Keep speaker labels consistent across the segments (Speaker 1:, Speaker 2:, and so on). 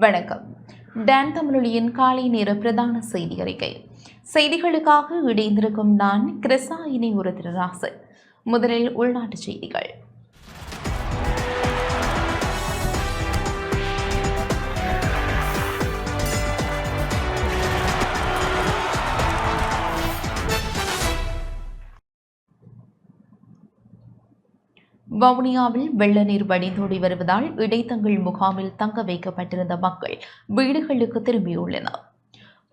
Speaker 1: வணக்கம். டான் தமிழொலியின் காலை நேர பிரதான செய்தி அறிக்கை. செய்திகளுக்காக இணைந்திருக்கும் நான் கிருசாயினி உருத்திரராசு. முதலில் உள்நாட்டுச் செய்திகள். வவுனியாவில் வெள்ள நீர் வடிந்தோடி வருவதால் இடைத்தங்கள் முகாமில் தங்க வைக்கப்பட்டிருந்த மக்கள் வீடுகளுக்கு திரும்பியுள்ளனர்.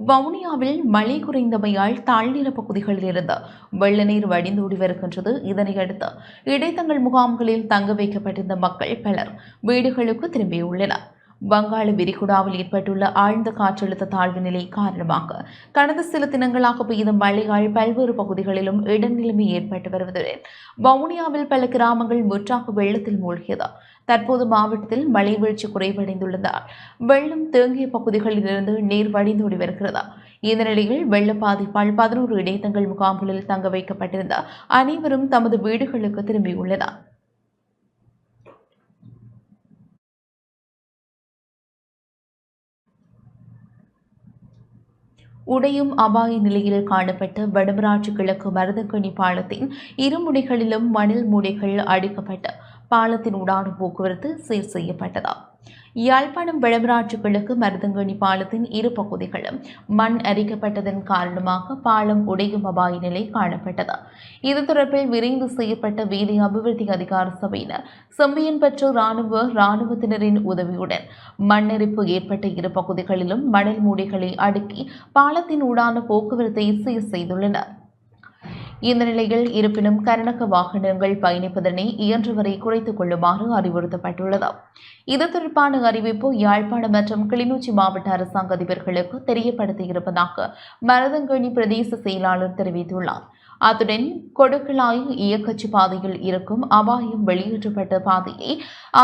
Speaker 1: வவுனியாவில் மழை குறைந்தமையால் தாழ்நில பகுதிகளில் இருந்து வெள்ள நீர் வடிந்தோடி வருகின்றது. இதனையடுத்து இடைத்தங்கள் முகாம்களில் தங்க வைக்கப்பட்டிருந்த மக்கள் பலர் வீடுகளுக்கு திரும்பியுள்ளனர். வங்காள விரிகுடாவில் ஏற்பட்டுள்ள ஆழ்ந்த காற்றழுத்த தாழ்வு நிலை காரணமாக கடந்த சில தினங்களாக பெய்த மழையால் பல்வேறு பகுதிகளிலும் இடர்நிலைமை ஏற்பட்டு வருவதுடன் வவுனியாவில் பல கிராமங்கள் முற்றாக வெள்ளத்தில் மூழ்கியது. தற்போது மாவட்டத்தில் மழை வீழ்ச்சி குறைவடைந்துள்ளதால் வெள்ளம் தேங்கிய பகுதிகளில் இருந்து நீர் வடிந்தோடி வருகிறது. இந்த நிலையில் வெள்ள பாதிப்பால் 11 இடைத்தங்கள் முகாம்களில் தங்க வைக்கப்பட்டிருந்த அனைவரும் தமது வீடுகளுக்கு திரும்பியுள்ளனர். உடையும் அபாய நிலையில் காணப்பட்ட வடமராட்சி கிழக்கு மருதங்கனி பாலத்தின் இரு முனைகளிலும் மணல் மூடைகள் அடிக்கப்பட்டு பாலத்தின் ஊடான போக்குவரத்து சீர் செய்யப்பட்டது. யாழ்ப்பாணம் வடமராட்சி கிழக்கு மருதங்கனி பாலத்தின் இரு பகுதிகளும் மண் அரிக்கப்பட்டதன் காரணமாக பாலம் உடையும் அபாய நிலை காணப்பட்டது. இது தொடர்பில் விரைந்து செய்யப்பட்ட வீதி அபிவிருத்தி அதிகார சபையினர் செம்பியன்பற்று இராணுவத்தினரின் உதவியுடன் மண்ணெரிப்பு ஏற்பட்ட இரு பகுதிகளிலும் மணல் மூடைகளை அடுக்கி பாலத்தின் ஊடான போக்குவரத்தை சீர் செய்துள்ளனர். இந்த நிலையில் இருப்பினும் கனரக வாகனங்கள் பயணிப்பதனை இயன்றவரை குறைத்துக் கொள்ளுமாறு அறிவுறுத்தப்பட்டுள்ளது. இது தொடர்பான அறிவிப்பு யாழ்ப்பாணம் மற்றும் கிளிநொச்சி மாவட்ட அரசாங்க அதிபர்களுக்கு தெரியப்படுத்தியிருப்பதாக மருதங்கனி பிரதேச செயலாளர் தெரிவித்துள்ளார். அத்துடன் கொடுக்கலாய் இயக்கச்சி பாதையில் இருக்கும் அபாயம் வெளியேற்றப்பட்ட பாதையை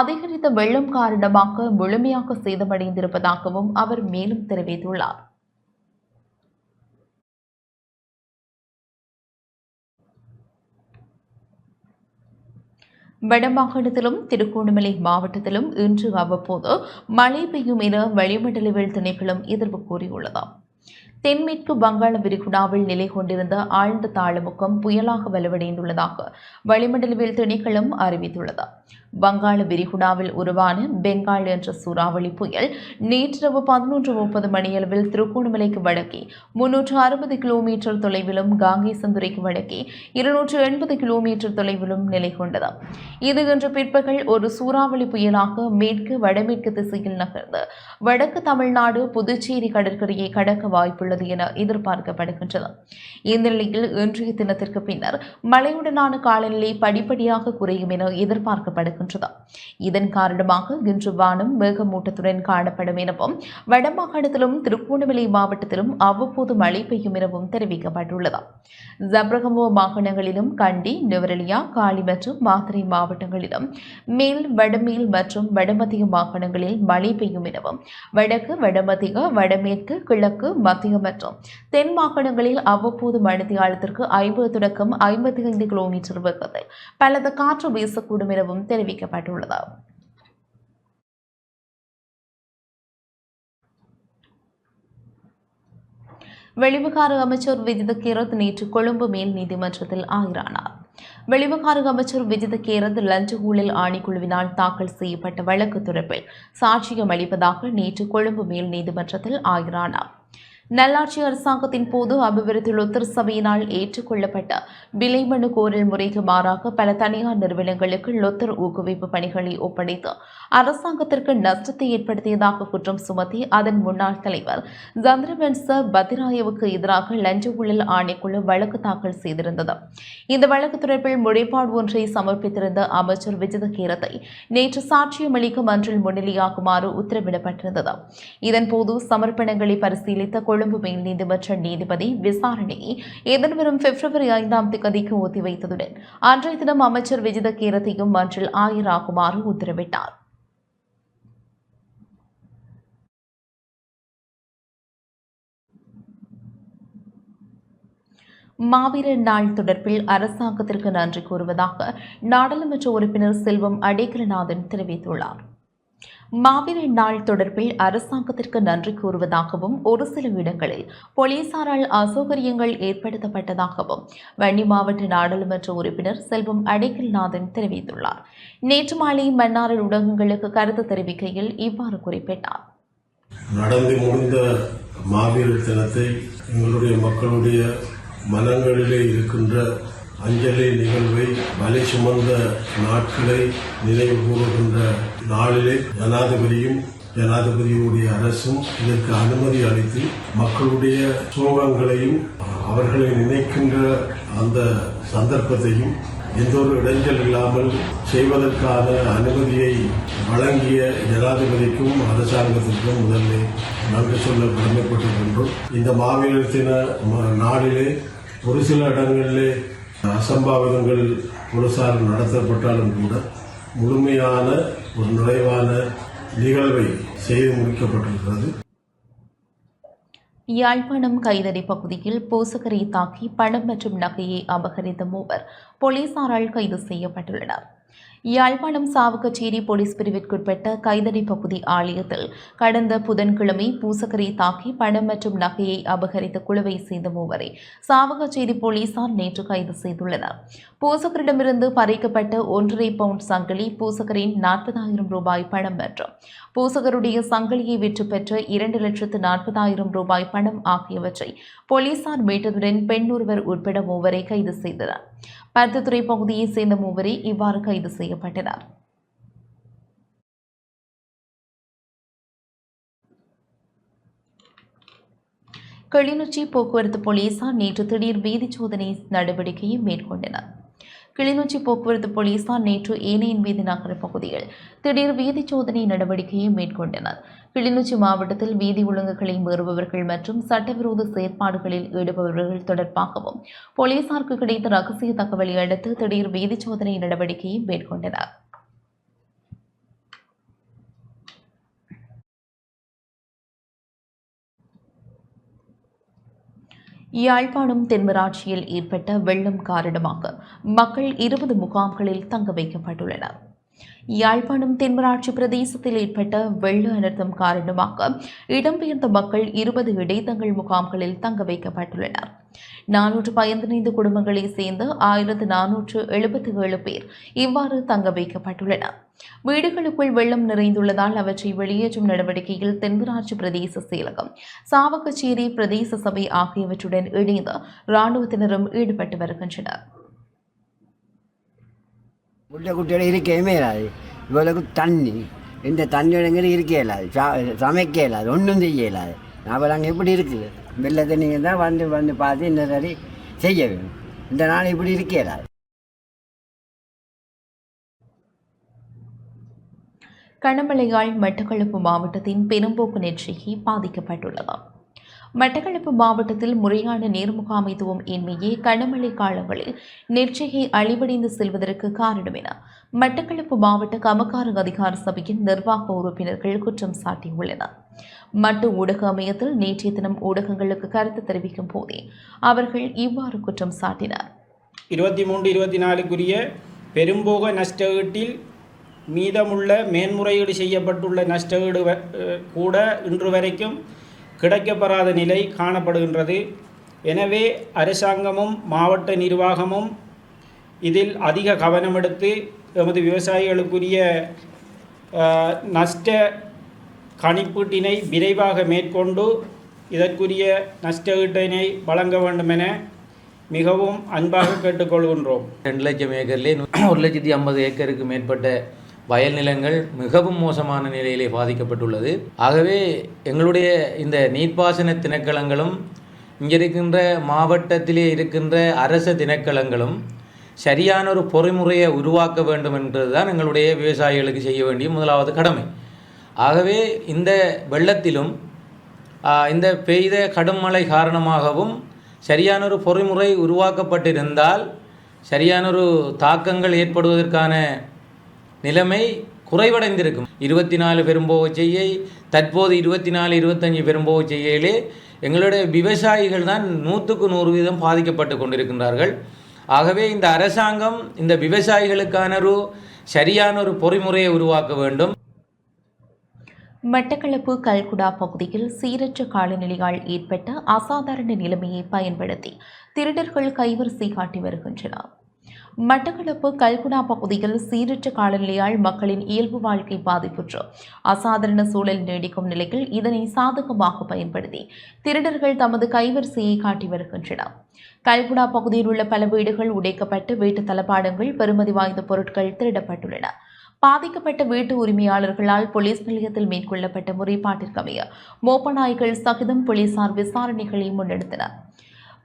Speaker 1: அதிகரித்த வெள்ளம் காரணமாக முழுமையாக சேதமடைந்திருப்பதாகவும் அவர் மேலும் தெரிவித்துள்ளார். வடமாகாணத்திலும் திருகோணமலை மாவட்டத்திலும் இன்று அவ்வப்போது மழை பெய்யும் என வளிமண்டலவியல் திணைக்களம் எதிர்ப்பு கூறியுள்ளது. தென்மேற்கு வங்காள விரிகுடாவில் நிலை கொண்டிருந்த ஆழ்ந்த தாழ்முகம் புயலாக வலுவடைந்துள்ளதாக வளிமண்டலவியல் திணைக்களம் அறிவித்துள்ளது. வங்காள விரிகுடாவில் உருவான பெங்கால் என்ற சூறாவளி புயல் நேற்றிரவு 11:30 மணியளவில் திருகோணமலைக்கு வடக்கே 360 கிலோமீட்டர் தொலைவிலும் காங்கேசந்துறைக்கு வடக்கே 280 கிலோமீட்டர் தொலைவிலும் நிலை கொண்டது. இது இன்று பிற்பகல் ஒரு சூறாவளி புயலாக மேற்கு வடமேற்கு திசையில் நகர்ந்து வடக்கு தமிழ்நாடு புதுச்சேரி கடற்கரையை கடக்க வாய்ப்புள்ளது என எதிர்பார்க்கப்படுகின்றது. இந்த நிலையில் இன்றைய தினத்திற்கு பின்னர் மழையுடனான காலநிலை படிப்படியாக குறையும் என எதிர்பார்க்கப்படுகிறது. இதன் காரணமாக இன்று வானம் மேகமூட்டத்துடன் காணப்படும் எனவும் வடமாகாணத்திலும் திருகோணமலை மாவட்டத்திலும் அவ்வப்போது மழை பெய்யும் எனவும் தெரிவிக்கப்பட்டுள்ளது. ஜப்ரகமோ மாகாணங்களிலும் கண்டி, நுவரெலியா, காலி மற்றும் மாத்தறை மாவட்டங்களிலும் மேல் வடமேல் மற்றும் வடமத்திய மாகாணங்களில் மழை பெய்யும் எனவும் வடக்கு, வடமத்திய, வடமேற்கு, கிழக்கு, மத்திய மற்றும் தென் மாகாணங்களில் அவ்வப்போது மணித்தியாலத்திற்கு 50 தொடக்கம் 55 கிலோமீட்டர் வேகத்தில் பலத்த காற்று வீசக்கூடும் எனவும் தெரிவிக்கப்பட்டுள்ளது. வெளிவிகார அமைச்சர் விஜித கேரத் நேற்று கொழும்பு மேல் நீதிமன்றத்தில் ஆஜரானார். வெளிவிகார அமைச்சர் விஜித கேரத் லஞ்ச ஊழல் ஆணைக்குழுவினால் தாக்கல் செய்யப்பட்ட வழக்கு தொடர்பில் சாட்சியம் அளிப்பதாக நேற்று கொழும்பு மேல் நீதிமன்றத்தில் ஆஜரானார். நல்லாட்சி அரசாங்கத்தின் போது அபிவிருத்தி லொத்தர் சபையினால் ஏற்றுக்கொள்ளப்பட்ட விலை மனு கோரல் முறைக்கு மாறாக பல தனியார் நிறுவனங்களுக்கு லொத்தர் ஊக்குவிப்பு பணிகளை ஒப்படைத்து அரசாங்கத்திற்கு நஷ்டத்தை ஏற்படுத்தியதாக குற்றம் சுமத்தி அதன் முன்னாள் தலைவர் சந்திரவன்ச பத்திராயவுக்கு எதிராக லஞ்ச ஊழல் ஆணைக்குழு வழக்கு தாக்கல் செய்திருந்தது. இந்த வழக்கு தொடர்பில் முறைப்பாடு ஒன்றை சமர்ப்பித்திருந்த அமைச்சர் விஜித கேரத்தை நேற்று சாட்சியம் அளிக்க மன்றில் முன்னிலையாகுமாறு உத்தரவிடப்பட்டிருந்தது. இதன்போது சமர்ப்பணங்களை பரிசீலித்த கொழும்பு மேல் நீதிமன்ற நீதிபதி விசாரணையை எதிர்வரும் பிப்ரவரி 5ஆம் தேதிக்கு ஒத்திவைத்ததுடன் அன்றைய தினம் அமைச்சர் விஜித கேரத்தையும் மன்றில் ஆஜராகுமாறு உத்தரவிட்டார். மாவீரர் நாள் தொடர்பில் அரசாங்கத்திற்கு நன்றி கூறுவதாக நாடாளுமன்ற உறுப்பினர் செல்வம் அடைக்கலநாதன் தெரிவித்துள்ளார். மாவீரர் நாள் தொடர்பில் அரசாங்கத்திற்கு நன்றி கூறுவதாகவும் ஒரு சில இடங்களில் போலீசாரால் அசௌகரியங்கள் ஏற்படுத்தப்பட்டதாகவும் வன்னி மாவட்ட நாடாளுமன்ற உறுப்பினர் செல்வம் அடைக்கல்நாதன் தெரிவித்துள்ளார். நேற்று மாலை மன்னாரில் ஊடகங்களுக்கு கருத்து தெரிவிக்கையில் இவ்வாறு குறிப்பிட்டார்.
Speaker 2: நடந்து முடிந்த மாவீரர் தினத்தை எங்களுடைய மக்களுடைய மனங்களிலே இருக்கின்ற அஞ்சலி நிகழ்வை வலை சுமந்த நாட்களை நினைவு கூறுகின்ற நாளிலே ஜனாதிபதியுடைய அரசும் இதற்கு அனுமதி அளித்து மக்களுடைய சோகங்களையும் அவர்களை நினைக்கின்ற அந்த சந்தர்ப்பத்தையும் எந்த ஒரு இடைஞ்சல் இல்லாமல் செய்வதற்கான அனுமதியை வழங்கிய ஜனாதிபதிக்கும் அரசாங்கத்திற்கும் முதலில் நன்றி சொல்ல கடமைப்பட்டிருக்கின்றோம். இந்த மாவீரர் தின நாளிலே ஒரு சில இடங்களிலே அசம்பாவிதங்கள் போலீசார் நடத்தப்பட்டாலும் கூட முழுமையான ஒரு நிறைவான நிகழ்வை செய்து முடிக்கப்பட்டிருக்கிறது.
Speaker 1: யாழ்ப்பாணம் கைதடி பகுதியில் பூசகரை தாக்கி பணம் மற்றும் நகையை அபகரித்த மூவர் போலீசாரால் கைது செய்யப்பட்டுள்ளனர். யாழ்ப்பாணம் சாவகச்சேரி போலீஸ் பிரிவிற்குட்பட்ட கைதடி பகுதி ஆலயத்தில் கடந்த புதன்கிழமை பூசகரை தாக்கி பணம் மற்றும் நகையை அபகரித்த குழுவை சேர்ந்த மூவரை சாவகச்சேரி போலீசார் நேற்று கைது செய்துள்ளனர். பூசகரிடமிருந்து பறிக்கப்பட்ட 1.5 பவுண்ட் சங்கிலி, பூசகரின் 40,000 ரூபாய் பணம் மற்றும் பூசகருடைய சங்கிலியை விற்று பெற்ற 2,40,000 ரூபாய் பணம் ஆகியவற்றை போலீசார் மீட்டதுடன் பெண் ஒருவர் உட்பட மூவரை கைது செய்தனர். பருத்தித்துறை பகுதியைச் சேர்ந்த மூவரை இவ்வாறு கைது செய்யப்பட்டனர். கிளிநொச்சி போக்குவரத்து போலீசார் நேற்று திடீர் வீதி சோதனை நடவடிக்கையை மேற்கொண்டனர். கிளிநொச்சி போக்குவரத்து போலீசார் நேற்று ஏனையின் வீதி நகர பகுதியில் திடீர் வீதி சோதனை நடவடிக்கையை மேற்கொண்டனர். கிளிநொச்சி மாவட்டத்தில் வீதி ஒழுங்குகளை மீறுபவர்கள் மற்றும் சட்டவிரோத செயற்பாடுகளில் ஈடுபவர்கள் தொடர்பாகவும் போலீசாருக்கு கிடைத்த ரகசிய தகவலை அடுத்து திடீர் வீதி சோதனை நடவடிக்கையை மேற்கொண்டனர். யாழ்ப்பாணம் தென்மராட்சியில் ஏற்பட்ட வெள்ளம் காரணமாக மக்கள் 20 முகாம்களில் தங்க வைக்கப்பட்டுள்ளனர். யாழ்ப்பாணம் தென்மராட்சி பிரதேசத்தில் ஏற்பட்ட வெள்ள அனர்த்தம் காரணமாக இடம்பெயர்ந்த மக்கள் 20 இடைத்தங்கள் முகாம்களில் தங்க வைக்கப்பட்டுள்ளனர். 415 குடும்பங்களைச் சேர்ந்த 1477 பேர் இவ்வாறு தங்க வைக்கப்பட்டுள்ளனர். வீடுகளுக்குள் வெள்ளம் நிறைந்துள்ளதால் அவற்றை வெளியேற்றும் நடவடிக்கையில் தென்மராட்சி பிரதேச செயலகம், சாவகச்சேரி பிரதேச சபை ஆகியவற்றுடன் இணைந்து இராணுவத்தினரும் ஈடுபட்டு வருகின்றனர்.
Speaker 3: குட்டியோட இருக்கவே இல்லாது, இவ்வளவு தண்ணி, இந்த தண்ணியோட இருக்க இயலாது, சமைக்க இயலாது, ஒன்றும் செய்ய இயலாது. நாங்கள் அங்கே எப்படி இருக்குது வெள்ளத்தை நீங்கள் தான் வந்து பார்த்து இந்த சரி செய்ய வேணும். இந்த நாள் இப்படி இருக்க இயலாது.
Speaker 1: கனமழையால் மட்டக்களப்பு மாவட்டத்தின் பெரும்போக்கு நெற்றிகை பாதிக்கப்பட்டுள்ளது. மட்டக்களப்பு மாவட்டத்தில் முறையான நீர்முகாமைத்துவம் இன்மையே கனமழை காலங்களில் நெற்றிகை அழிவடைந்து செல்வதற்கு காரணம் என மட்டக்களப்பு மாவட்ட கமக்கார அதிகார சபையின் நிர்வாக உறுப்பினர்கள் குற்றம் சாட்டியுள்ளனர். மட்டு ஊடக அமையத்தில் நேற்றைய தினம் ஊடகங்களுக்கு கருத்து தெரிவிக்கும் போதே அவர்கள் இவ்வாறு குற்றம் சாட்டினர்.
Speaker 4: 23-24 பெரும்போக நஷ்டஈட்டில் மீதமுள்ள மேன்முறையீடு செய்யப்பட்டுள்ள நஷ்டஈடு கூட இன்று வரைக்கும் கிடைக்கப்பெறாத நிலை காணப்படுகின்றது. எனவே அரசாங்கமும் மாவட்ட நிர்வாகமும் இதில் அதிக கவனம் எடுத்து எமது விவசாயிகளுக்குரிய நஷ்ட கணிப்பீட்டினை விரைவாக மேற்கொண்டு இதற்குரிய நஷ்டஈட்டினை வழங்க வேண்டும் என மிகவும் அன்பாக கேட்டுக்கொள்கின்றோம்.
Speaker 5: 2 லட்சம் ஏக்கரிலே 1,50,000 ஏக்கருக்கு மேற்பட்ட வயல் நிலங்கள் மிகவும் மோசமான நிலையிலே பாதிக்கப்பட்டுள்ளது. ஆகவே எங்களுடைய இந்த நீர்ப்பாசன திணைக்களங்களும் இங்கே இருக்கின்ற மாவட்டத்திலே இருக்கின்ற அரச திணைக்களங்களும் சரியான ஒரு பொறிமுறையை உருவாக்க வேண்டும் என்பதுதான் எங்களுடைய விவசாயிகளுக்கு செய்ய வேண்டிய முதலாவது கடமை. ஆகவே இந்த வெள்ளத்திலும் இந்த பெய்த கடும் மழை காரணமாகவும் சரியான ஒரு பொறிமுறை உருவாக்கப்பட்டிருந்தால் சரியான ஒரு தாக்கங்கள் ஏற்படுவதற்கான நிலைமை குறைவடைந்திருக்கும். 24 பெரும்போக செய்யை தற்போது 24-25 பெரும்போக செய்யையிலே எங்களுடைய விவசாயிகள் தான் 100% பாதிக்கப்பட்டு கொண்டிருக்கின்றார்கள். ஆகவே இந்த அரசாங்கம் இந்த விவசாயிகளுக்கான ஒரு சரியான ஒரு பொறிமுறையை உருவாக்க வேண்டும்.
Speaker 1: மட்டக்களப்பு கல்குடா பகுதியில் சீரற்ற காலநிலையால் ஏற்பட்ட அசாதாரண நிலைமையை பயன்படுத்தி திருடர்கள் கைவரிசை காட்டி வருகின்றனர். மட்டக்களப்பு கல்குடா பகுதியில் சீரற்ற காலநிலையால் மக்களின் இயல்பு வாழ்க்கை பாதிப்புற்று அசாதாரண சூழல் நீடிக்கும் நிலையில் இதனை சாதகமாக பயன்படுத்தி திருடர்கள் தமது கைவரிசையை காட்டி வருகின்றனர். கல்குடா பகுதியில் உள்ள பல வீடுகள் உடைக்கப்பட்டு வீட்டு தளபாடங்கள் பெறுமதி வாய்ந்த பொருட்கள் திருடப்பட்டுள்ளன. பாதிக்கப்பட்ட வீட்டு உரிமையாளர்களால் போலீஸ் நிலையத்தில் மேற்கொள்ளப்பட்ட முறைப்பாட்டிற்கமைய மோப்ப நாய்கள் சகிதம் போலீசார் விசாரணைகளை முன்னெடுத்தனர்.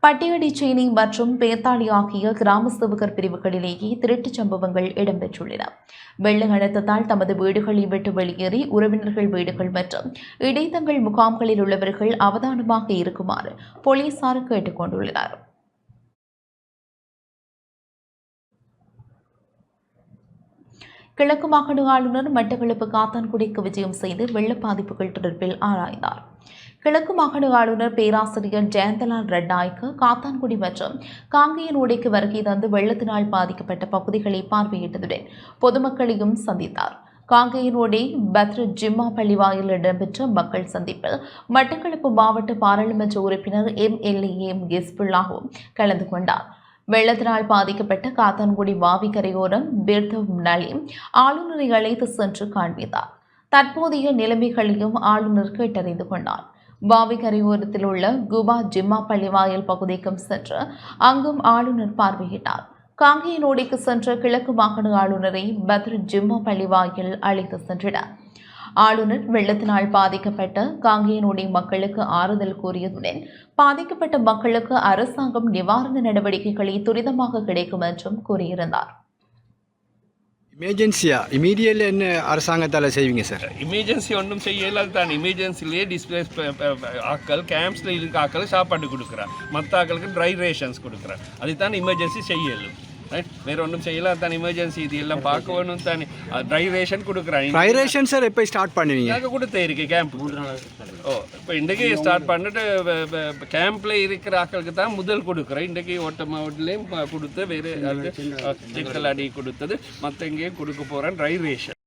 Speaker 1: பட்டியடிச்சேனை மற்றும் பேத்தாளி ஆகிய கிராம சேவகர் பிரிவுகளிலேயே திருட்டுச் சம்பவங்கள் இடம்பெற்றுள்ளன. வெள்ள அழுத்தத்தால் தமது வீடுகளை விட்டு வெளியேறி உறவினர்கள் வீடுகள் மற்றும் இடைத்தங்கள் முகாம்களில் உள்ளவர்கள் அவதானமாக இருக்குமாறு போலீசார் கேட்டுக் கொண்டுள்ளனர். கிழக்கு மாகாண ஆளுநர் மட்டக்களப்பு காத்தான்குடிக்கு விஜயம் செய்து வெள்ள பாதிப்புகள் தொடர்பில் ஆராய்ந்தார். கிழக்கு மாகாண ஆளுநர் பேராசிரியர் ஜெயந்தலால் ரட்நாயக்க காத்தான்குடி மற்றும் காங்கேயன்குடிக்கு வருகை தந்து வெள்ளத்தினால் பாதிக்கப்பட்ட பகுதிகளை பார்வையிட்டதுடன் பொதுமக்களையும் சந்தித்தார். காங்கேயன்குடி பத்ர ஜிம்மா பள்ளிவாயில் இடம்பெற்ற மக்கள் சந்திப்பில் மட்டக்களப்பு மாவட்ட பாராளுமன்ற உறுப்பினர் MLA கிஸ்புல்லாவும் கலந்து கொண்டார். வெள்ளத்தினால் பாதிக்கப்பட்ட காத்தான்குடி வாவி கரையோரம் பிர்தவ் நலீம் ஆளுநரை அழைத்து சென்று காண்பித்தார். தற்போதைய நிலைமைகளையும் ஆளுநர் கேட்டறிந்து கொண்டார். வாவி கரையோரத்தில் உள்ள குபா ஜிம்மா பள்ளிவாயல் பகுதிக்கும் சென்று அங்கும் ஆளுநர் பார்வையிட்டார். காங்கேயன்குடிக்கு சென்ற கிழக்கு மாகாண ஆளுநரை பத்ர ஜிம்மா பள்ளிவாயல் அழைத்து சென்றனர். ஆளுநர் வெள்ளத்தினால் பாதிக்கப்பட்ட காங்கேயன்குடி மக்களுக்கு ஆறுதல் கூறியதுடன் பாதிக்கப்பட்ட மக்களுக்கு அரசாங்கம் நிவாரண நடவடிக்கைகளை துரிதமாக கிடைக்கும் என்றும் கூறியிருந்தார்.
Speaker 6: எமர்ஜென்சியா இமீடியட்லி என்ன அரசாங்கத்தால் செய்வீங்க சார்?
Speaker 7: எமர்ஜென்சி ஒன்றும் செய்யல தான். எமர்ஜென்சிலேயே டிஸ்பிளேஸ் ஆக்கள் கேம்ப்ஸில் இருக்க ஆக்கள் சாப்பாடு கொடுக்குறான், மற்ற ஆக்களுக்கு ட்ரை ரேஷன்ஸ் கொடுக்குறான். அதுதான் எமர்ஜென்சி செய்யலும். வேற ஒன்றும் செய்யலாம் தான். எமர்ஜென்சி இது எல்லாம் பார்க்க வேணும் தானே. ட்ரை ரேஷன் கொடுக்குறாங்க.
Speaker 6: ட்ரை ரேஷன் சார் எப்போ ஸ்டார்ட் பண்ணுவீங்க?
Speaker 7: நாங்கள் கொடுத்தே இருக்கு கேம்ப். இப்போ இன்றைக்கி ஸ்டார்ட் பண்ணிட்டு கேம்பில் இருக்கிற ஆக்களுக்கு தான் முதல் கொடுக்குறேன். இன்றைக்கி ஓட்ட மாவட்டத்துலேயும் கொடுத்து வேறு சிக்கல் அடி கொடுத்தது மற்ற எங்கேயும் கொடுக்க போகிறேன் ட்ரை ரேஷன்.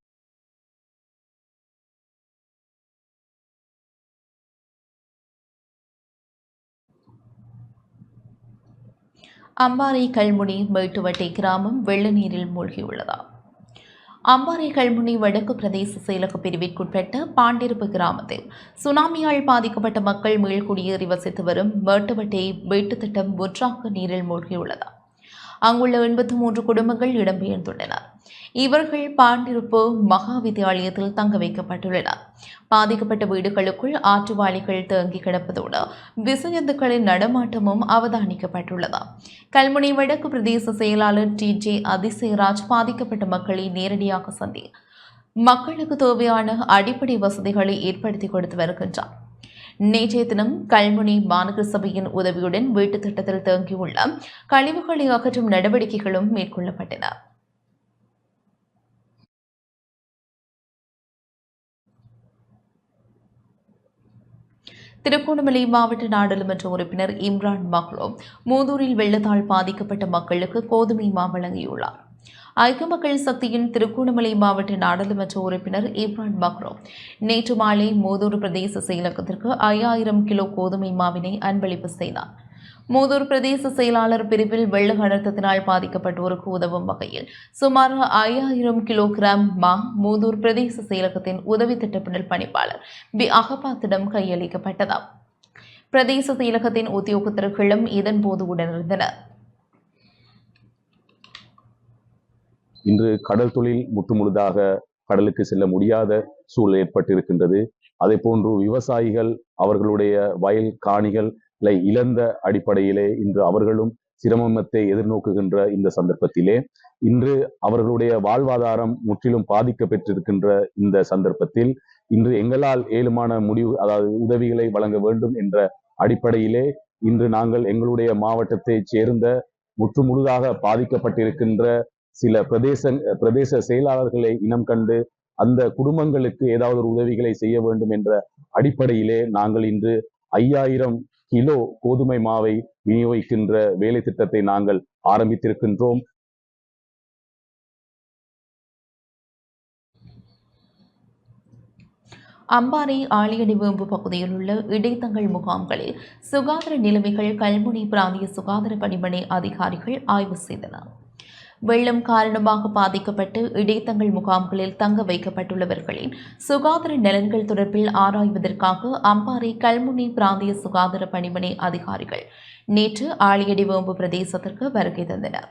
Speaker 1: அம்பாறை கல்முனை மேட்டுவட்டை கிராமம் வெள்ள நீரில் மூழ்கியுள்ளதா? அம்பாறை கல்முனை வடக்கு பிரதேச செயலக பிரிவிற்குட்பட்ட பாண்டிருப்பு கிராமத்தில் சுனாமியால் பாதிக்கப்பட்ட மக்கள் மீள்குடியேறி வசித்து வரும் மேட்டுவட்டை வீட்டுத் திட்டம் முற்றாக நீரில் மூழ்கியுள்ளதா? அங்குள்ள 83 குடும்பங்கள் இடம்பெயர்ந்துள்ளனர். இவர்கள் பாண்டிருப்பு மகா வித்தியாலயத்தில் தங்க வைக்கப்பட்டுள்ளனர். பாதிக்கப்பட்ட வீடுகளுக்குள் ஆற்றுவாளிகள் தேங்கி கிடப்பதோடு விசையந்துக்களின் நடமாட்டமும் அவதானிக்கப்பட்டுள்ளது. கல்முனை வடக்கு பிரதேச செயலாளர் TJ அதிசயராஜ் பாதிக்கப்பட்ட மக்களை நேரடியாக சந்தி மக்களுக்கு தேவையான அடிப்படை வசதிகளை ஏற்படுத்தி கொடுத்து வருகின்றார். நேற்றைய தினம் கல்முனை மாநகர சபையின் உதவியுடன் வீட்டுத் திட்டத்தில் தேங்கியுள்ள கழிவுகளை அகற்றும் நடவடிக்கைகளும் மேற்கொள்ளப்பட்டன. திருகோணமலை மாவட்ட நாடாளுமன்ற உறுப்பினர் இம்ரான் மக்ரோம் மூதூரில் வெள்ளத்தால் பாதிக்கப்பட்ட மக்களுக்கு கோதுமை மா வழங்கியுள்ளார். ஐக்கிய மக்கள் சக்தியின் திருகோணமலை மாவட்ட நாடாளுமன்ற உறுப்பினர் இம்ரான் மக்ரோம் நேற்று மாலை மூதூர் பிரதேச செயலகத்திற்கு 5000 கிலோ கோதுமை மாவினை அன்பளிப்பு செய்தார். மூதூர் பிரதேச செயலாளர் பிரிவில் வெள்ள அழுத்தத்தினால் பாதிக்கப்பட்டோருக்கு உதவும் வகையில் சுமார் 5000 கிலோகிராம் மா மூதூர் பிரதேச செயலகத்தின் உதவி திட்டமிடல் பணிப்பாளர் பி அகபாத்திடம் கையளிக்கப்பட்டது. பிரதேச செயலகத்தின் உத்தியோகத்தர்களும் இதன்போது உடனிருந்தனர்.
Speaker 8: இன்று கடல் தொழில் முற்றுமுழுதாக கடலுக்கு செல்ல முடியாத சூழல் ஏற்பட்டிருக்கின்றது. அதே போன்று விவசாயிகள் அவர்களுடைய வயல் காணிகளை இழந்த அடிப்படையிலே இன்று அவர்களும் சிரமத்தை எதிர்நோக்குகின்ற இந்த சந்தர்ப்பத்திலே இன்று அவர்களுடைய வாழ்வாதாரம் முற்றிலும் பாதிக்கப்பட்டிருக்கின்ற இந்த சந்தர்ப்பத்தில் இன்று எங்களால் ஏழுமான அதாவது உதவிகளை வழங்க வேண்டும் என்ற அடிப்படையிலே இன்று நாங்கள் எங்களுடைய மாவட்டத்தைச் சேர்ந்த முற்றுமுழுதாக பாதிக்கப்பட்டிருக்கின்ற சில பிரதேச செயலாளர்களை இனம் கண்டு அந்த குடும்பங்களுக்கு ஏதாவது ஒரு உதவிகளை செய்ய வேண்டும் என்ற அடிப்படையிலே நாங்கள் இன்று 5000 கிலோ கோதுமை மாவை விநியோகிக்கின்ற வேலை திட்டத்தை நாங்கள் ஆரம்பித்திருக்கின்றோம்.
Speaker 1: அம்பாறை ஆழியடிவேம்பு பகுதியில் உள்ள இடைத்தங்கள் முகாம்களில் சுகாதார நிலைமைகள் கல்முனை பிராந்திய சுகாதார பணிமனை அதிகாரிகள் ஆய்வு செய்தனர். வெள்ளம் காரணமாக பாதிக்கப்பட்டு இடைத்தங்கள் முகாம்களில் தங்க வைக்கப்பட்டுள்ளவர்களின் சுகாதார நலன்கள் தொடர்பில் ஆராய்வதற்காக அம்பாறை கல்முனை பிராந்திய சுகாதார பணிமனை அதிகாரிகள் நேற்று ஆழியடிவேம்பு பிரதேசத்திற்கு வருகை தந்தனர்.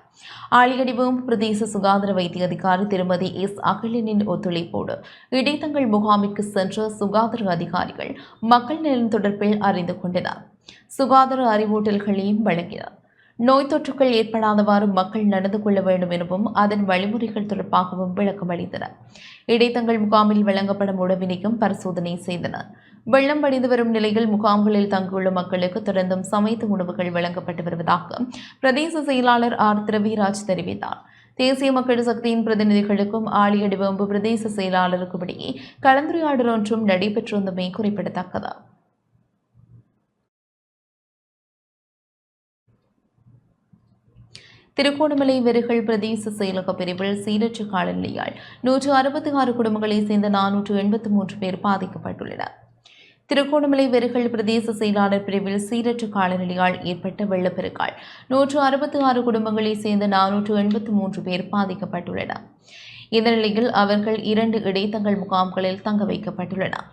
Speaker 1: ஆழியடிவேம்பு பிரதேச சுகாதார வைத்திய அதிகாரி திருமதி எஸ் அகிலனின் ஒத்துழைப்போடு இடைத்தங்கள் முகாமிற்கு சென்ற சுகாதார அதிகாரிகள் மக்கள் நலன் தொடர்பில் அறிந்து கொண்டனர். சுகாதார அறிவூட்டல்களையும் வழங்கினர். நோய் தொற்றுகள் ஏற்படாதவாறு மக்கள் நடந்து கொள்ள வேண்டும் எனவும் அதன் வழிமுறைகள் தொடர்பாகவும் விளக்கம் அளித்தனர். இடைத்தங்கள் முகாமில் வழங்கப்படும் உணவினையும் பரிசோதனை செய்தனர். வெள்ளம் வடிந்து வரும் நிலையில் முகாம்களில் தங்கியுள்ள மக்களுக்கு தொடர்ந்தும் சமைத்த உணவுகள் வழங்கப்பட்டு வருவதாக பிரதேச செயலாளர் ஆர் திரவிராஜ் தெரிவித்தார். தேசிய மக்கள் சக்தியின் பிரதிநிதிகளுக்கும் ஆழியடிவேம்பு பிரதேச செயலாளருக்கும் இடையே கலந்துரையாடல் ஒன்றும் நடைபெற்றிருந்தமை குறிப்பிடத்தக்கது. திருகோணமலை வெறுகள் பிரதேச செயலக பிரிவில் சீரற்ற காலநிலையால் 166 குடும்பங்களைச் சேர்ந்த 483 பேர் பாதிக்கப்பட்டுள்ளனர். திருகோணமலை வெறுகள் பிரதேச செயலாளர் பிரிவில் சீரற்ற காலநிலையால் ஏற்பட்ட வெள்ளப்பெருக்கால் 166 குடும்பங்களைச் சேர்ந்த 483 பேர் பாதிக்கப்பட்டுள்ளனர். இந்த நிலையில் அவர்கள் 2 இடைத்தங்கள் முகாம்களில் தங்க வைக்கப்பட்டுள்ளனர்.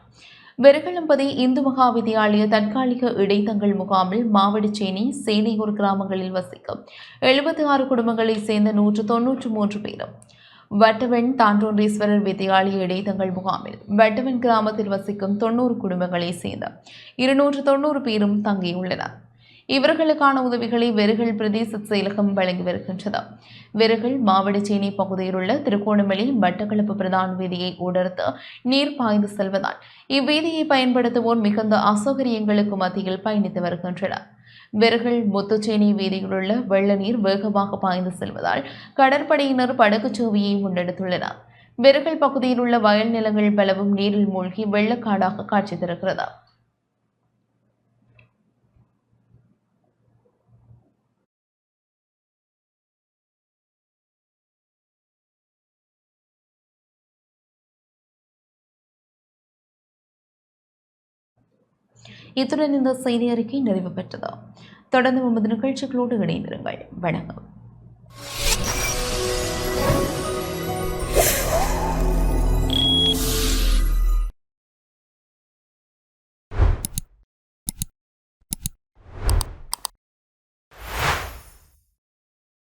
Speaker 1: வெறுகளம்பதி இந்து மகா வித்தியாலய தற்காலிக இடைத்தங்கள் முகாமில் மாவடிச்சேனி சேனையூர் கிராமங்களில் வசிக்கும் 76 குடும்பங்களைச் சேர்ந்த 193 பேரும், வட்டவன் தாண்டோன்றீஸ்வரர் வித்தியாலய இடைத்தங்கள் முகாமில் வட்டவன் கிராமத்தில் வசிக்கும் 90 குடும்பங்களைச் சேர்ந்த 290 பேரும் தங்கியுள்ளனர். இவர்களுக்கான உதவிகளை வெறுகள் பிரதேச செயலகம் வழங்கி வருகின்றது. வெறுகள் மாவடிச்சேனை பகுதியில் உள்ள திருகோணமலை மட்டக்களப்பு பிரதான வீதியை ஊடறுத்து நீர் பாய்ந்து செல்வதால் இவ்வீதியை பயன்படுத்துவோர் மிகுந்த அசௌகரியங்களுக்கு மத்தியில் பயணித்து வருகின்றனர். வெறுகள் முத்துச்சேனை வீதியில் உள்ள வெள்ள நீர் வேகமாக பாய்ந்து செல்வதால் கடற்படையினர் படகுச்சேவையை முன்னெடுத்துள்ளனர். வெறுகள் பகுதியில் உள்ள வயல் நிலங்கள் பலவும் நீரில் மூழ்கி வெள்ளக்காடாக காட்சி தருகிறது. இத்துடன் இந்த செய்தி அறிக்கை நிறைவு பெற்றது. தொடர்ந்து நமது நிகழ்ச்சிகளோடு இணைந்திருங்கள். வணக்கம்.